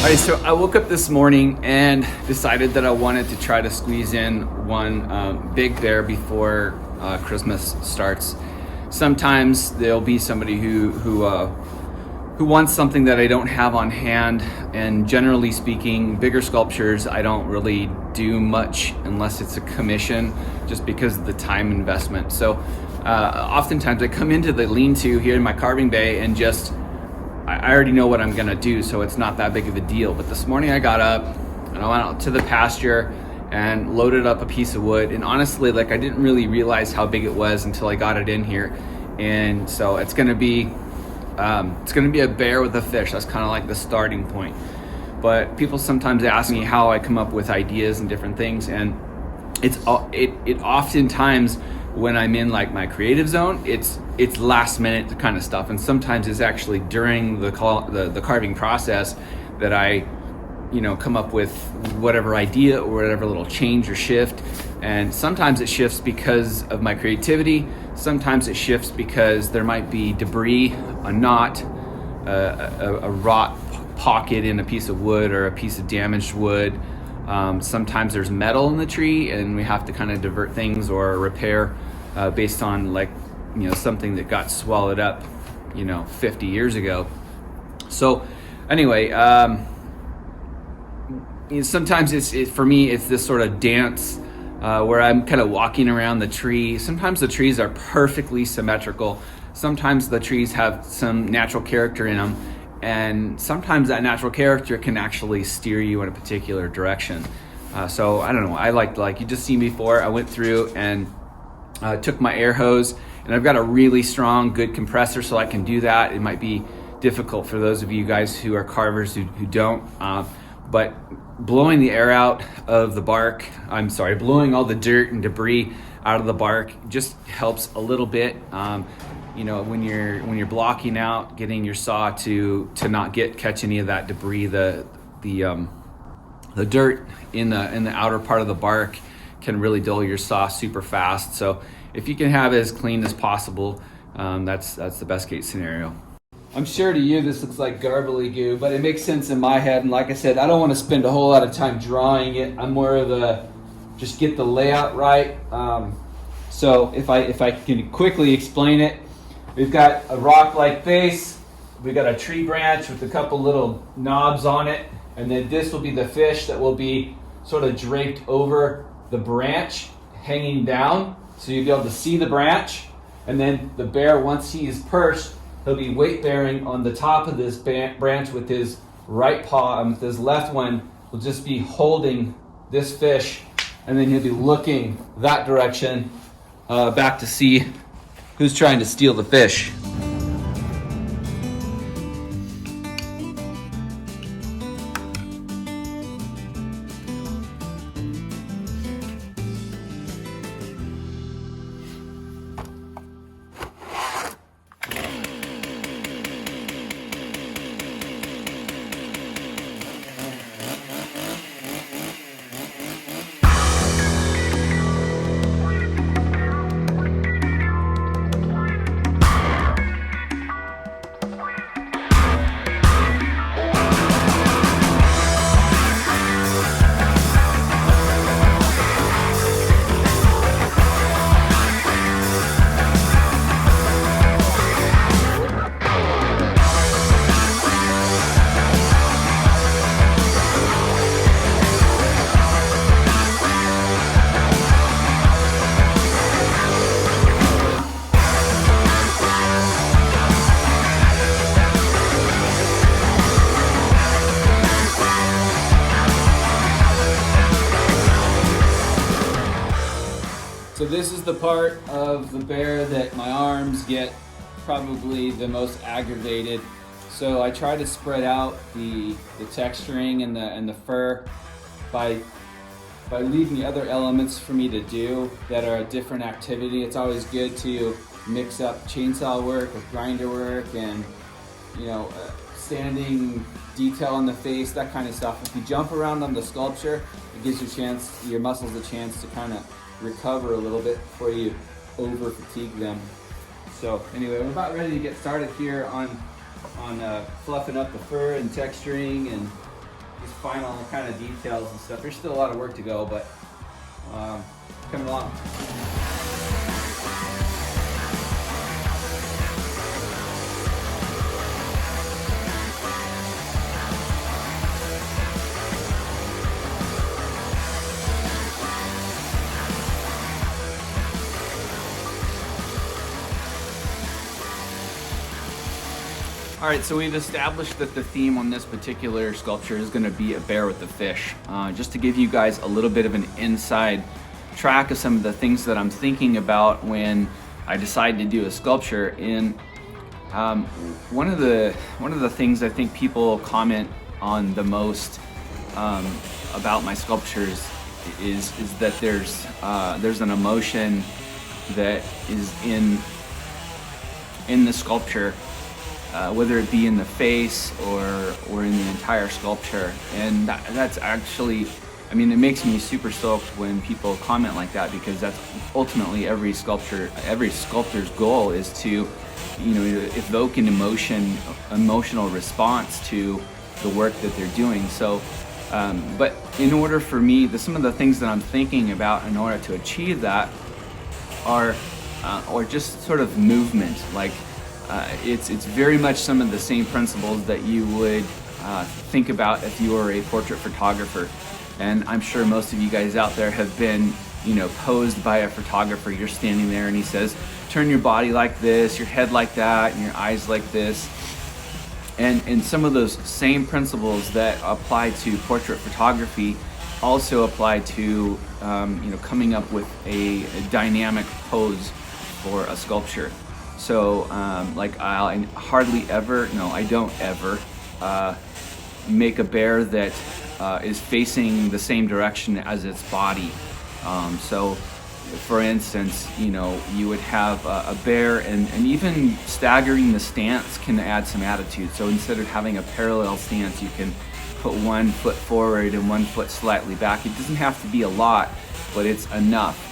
All right, so I woke up this morning and decided that I wanted to try to squeeze in one big bear before Christmas starts. Sometimes there'll be somebody who wants something that I don't have on hand, and generally speaking, bigger sculptures I don't really do much unless it's a commission, just because of the time investment. So oftentimes I come into the lean-to here in my carving bay and I already know what I'm gonna do, so it's not that big of a deal. But this morning I got up and I went out to the pasture and loaded up a piece of wood. And honestly, I didn't really realize how big it was until I got it in here. And so it's gonna be a bear with a fish. That's kind of like the starting point. But people sometimes ask me how I come up with ideas and different things, and it oftentimes when I'm in my creative zone, it's last minute kind of stuff, and sometimes it's actually during the carving process that I come up with whatever idea or whatever little change or shift. And sometimes it shifts because of my creativity, sometimes it shifts because there might be debris, a knot, a rot pocket in a piece of wood or a piece of damaged wood. Sometimes there's metal in the tree and we have to kind of divert things or repair based on something that got swallowed up 50 years ago. So anyway, sometimes for me it's this sort of dance where I'm kind of walking around the tree. Sometimes the trees are perfectly symmetrical, sometimes the trees have some natural character in them, and sometimes that natural character can actually steer you in a particular direction. So I don't know, I like you just seen before, I went through and took my air hose, and I've got a really strong, good compressor, so I can do that. It might be difficult for those of you guys who are carvers who don't, but blowing the air out of the bark, blowing all the dirt and debris out of the bark just helps a little bit. When you're blocking out, getting your saw to not catch any of that debris, the dirt in the outer part of the bark can really dull your saw super fast. So if you can have it as clean as possible, that's the best case scenario. I'm sure to you this looks like garbly-goo, but it makes sense in my head. And like I said, I don't want to spend a whole lot of time drawing it. I'm more of just get the layout right. So if I can quickly explain it, we've got a rock-like face, we've got a tree branch with a couple little knobs on it, and then this will be the fish that will be sort of draped over the branch, hanging down, so you'll be able to see the branch. And then the bear, once he is perched, he'll be weight bearing on the top of this branch with his right paw, and with his left one will just be holding this fish, and then he'll be looking that direction back to see who's trying to steal the fish. So this is the part of the bear that my arms get probably the most aggravated. So I try to spread out the texturing and the fur by leaving the other elements for me to do that are a different activity. It's always good to mix up chainsaw work with grinder work and sanding, detail on the face, that kind of stuff. If you jump around on the sculpture, it gives your muscles a chance to kind of recover a little bit before you over fatigue them. So anyway, we're about ready to get started here on fluffing up the fur and texturing and just final kind of details and stuff. There's still a lot of work to go, but coming along. All right, so we've established that the theme on this particular sculpture is going to be a bear with a fish. Just to give you guys a little bit of an inside track of some of the things that I'm thinking about when I decide to do a sculpture. And one of the things I think people comment on the most about my sculptures is that there's an emotion that is in the sculpture. Whether it be in the face or in the entire sculpture. And that's actually, I mean, it makes me super stoked when people comment like that, because that's ultimately every sculptor's goal is to, evoke an emotional response to the work that they're doing. So, but in order for me, some of the things that I'm thinking about in order to achieve that are just sort of movement, like, it's very much some of the same principles that you would think about if you were a portrait photographer. And I'm sure most of you guys out there have been, posed by a photographer. You're standing there and he says, turn your body like this, your head like that, and your eyes like this. And some of those same principles that apply to portrait photography also apply to, coming up with a dynamic pose for a sculpture. So, I don't ever make a bear that is facing the same direction as its body. So, for instance, you would have a bear, and even staggering the stance can add some attitude. So instead of having a parallel stance, you can put one foot forward and one foot slightly back. It doesn't have to be a lot, but it's enough.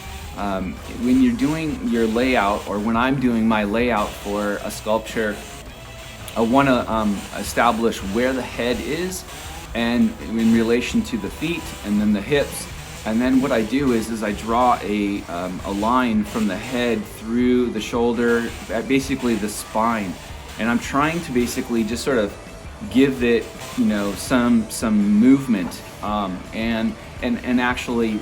When you're doing your layout, or when I'm doing my layout for a sculpture, I want to establish where the head is and in relation to the feet and then the hips. And then what I do is I draw a line from the head through the shoulder, basically the spine. And I'm trying to basically just sort of give it, some movement. And actually,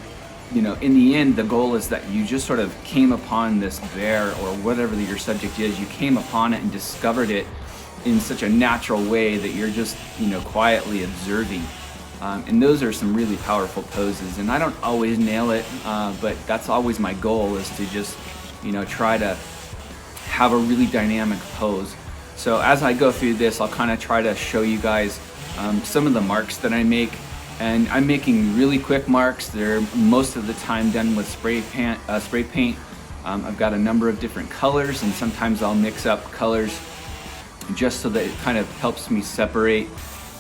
in the end, the goal is that you just sort of came upon this bear, or whatever your subject is, you came upon it and discovered it in such a natural way that you're just, quietly observing. And those are some really powerful poses. And I don't always nail it, but that's always my goal, is to just, try to have a really dynamic pose. So as I go through this, I'll kind of try to show you guys some of the marks that I make. And I'm making really quick marks. They're most of the time done with spray paint. I've got a number of different colors, and sometimes I'll mix up colors just so that it kind of helps me separate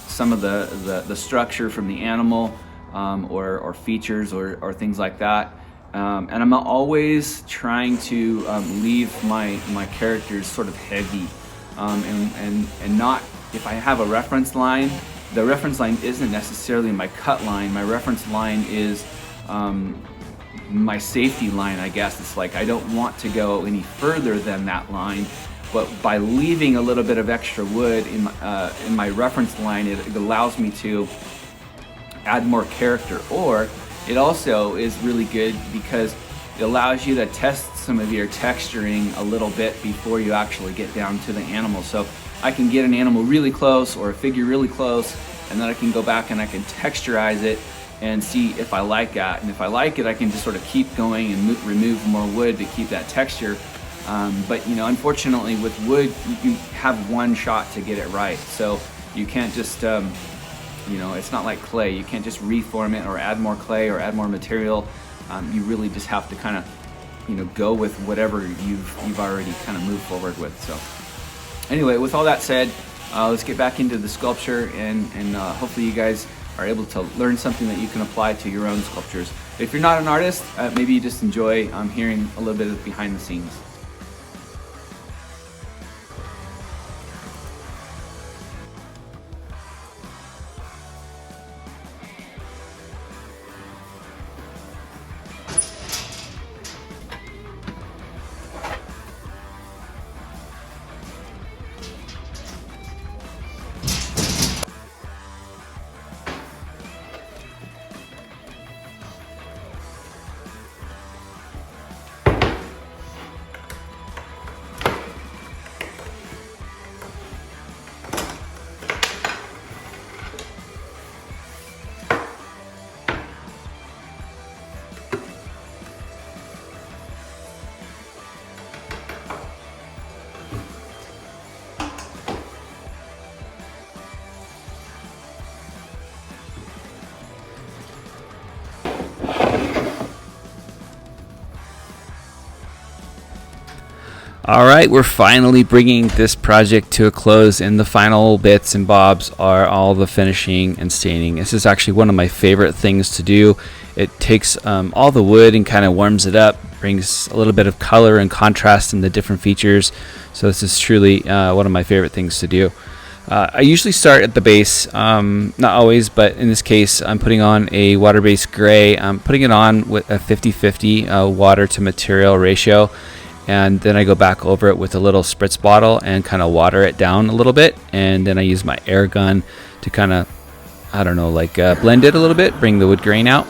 some of the structure from the animal, or features or things like that. And I'm always trying to leave my characters sort of heavy, and not, if I have a reference line, the reference line isn't necessarily my cut line. My reference line is my safety line, I guess. It's like I don't want to go any further than that line, but by leaving a little bit of extra wood in my reference line, it allows me to add more character. Or it also is really good because it allows you to test some of your texturing a little bit before you actually get down to the animal. So I can get an animal really close, or a figure really close, and then I can go back and I can texturize it and see if I like that. And if I like it, I can just sort of keep going and remove more wood to keep that texture. But unfortunately with wood, you have one shot to get it right. So you can't just, it's not like clay. You can't just reform it or add more clay or add more material. You really just have to kind of, go with whatever you've already kind of moved forward with. So anyway, with all that said, let's get back into the sculpture, and hopefully you guys are able to learn something that you can apply to your own sculptures. If you're not an artist, maybe you just enjoy hearing a little bit of behind the scenes. All right, we're finally bringing this project to a close, and the final bits and bobs are all the finishing and staining. This is actually one of my favorite things to do. It takes all the wood and kind of warms it up, brings a little bit of color and contrast in the different features. So this is truly one of my favorite things to do. I usually start at the base, not always, but in this case I'm putting on a water-based gray. I'm putting it on with a 50-50 water to material ratio, and then I go back over it with a little spritz bottle and kind of water it down a little bit, and then I use my air gun to kind of, blend it a little bit, bring the wood grain out,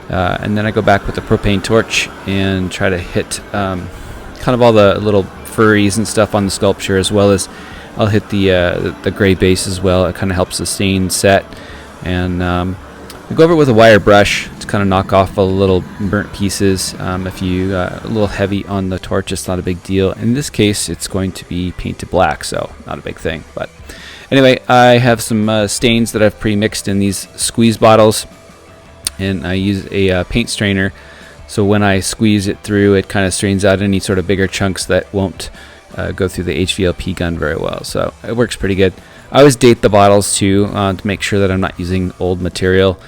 and then I go back with the propane torch and try to hit kind of all the little furries and stuff on the sculpture, as well as I'll hit the gray base as well. It kind of helps the stain set, and I go over it with a wire brush to kind of knock off a little burnt pieces. If you a little heavy on the torch, it's not a big deal. In this case, it's going to be painted black, so not a big thing. But anyway, I have some stains that I've pre-mixed in these squeeze bottles, and I use a paint strainer. So when I squeeze it through, it kind of strains out any sort of bigger chunks that won't go through the HVLP gun very well. So it works pretty good. I always date the bottles too to make sure that I'm not using old material.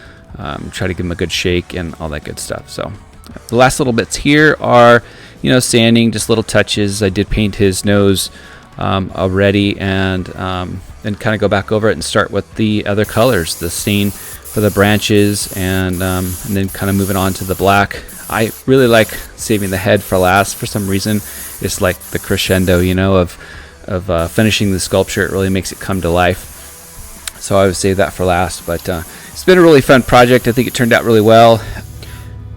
Try to give them a good shake and all that good stuff. So the last little bits here are, sanding, just little touches. I did paint his nose already, and then kind of go back over it and start with the other colors, the stain for the branches, and then kind of moving on to the black. I really like saving the head for last for some reason. It's like the crescendo, of finishing the sculpture. It really makes it come to life. So I would save that for last. But it's been a really fun project. I think it turned out really well.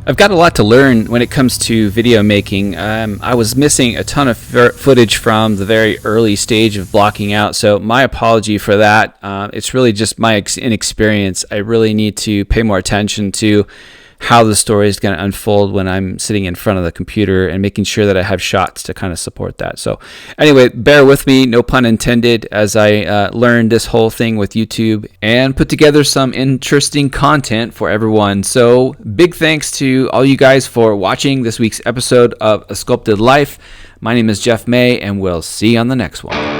I've got a lot to learn when it comes to video making. I was missing a ton of footage from the very early stage of blocking out, so my apology for that. It's really just my inexperience. I really need to pay more attention to how the story is going to unfold when I'm sitting in front of the computer, and making sure that I have shots to kind of support that. So anyway, bear with me, no pun intended, as I learned this whole thing with YouTube and put together some interesting content for everyone. So big thanks to all you guys for watching this week's episode of A Sculpted Life. My name is Jeff May, and we'll see you on the next one.